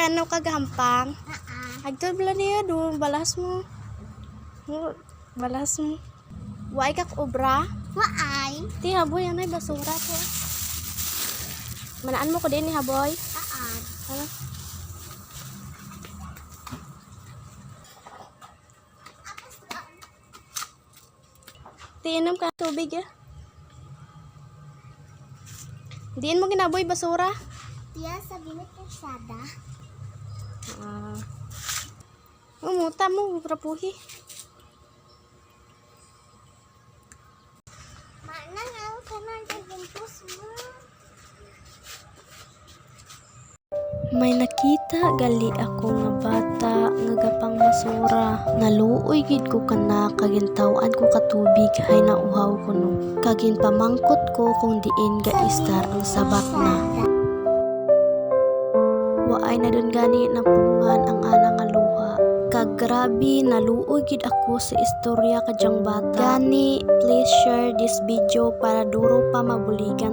ano kagampang? Agtod bala niya do balas mo. Balas mo. Waay ka obra? Waay. Ti haboy anay basura ko. Manaan mo ko din ni haboy. Ano? Ti inom ka tubig ya. Diin mo ginaboy basura? Tiya sa gilid kalsada. Umuta mo rapuhi. Manang ang kanan tagimpos mo. May nakita gali ako nga bata nga gapang basura. Naluoy gid ko kana kagintawan ko katubig hay nauhaw ko no. Kagin pamangkot ko kung diin ga istar ang sabat na. Waay na dun gani napungan ang anang nga luha. Kag grabe naluoy gid ako sa istorya kadyang bata. Gani please share this video para duro pa mabuligan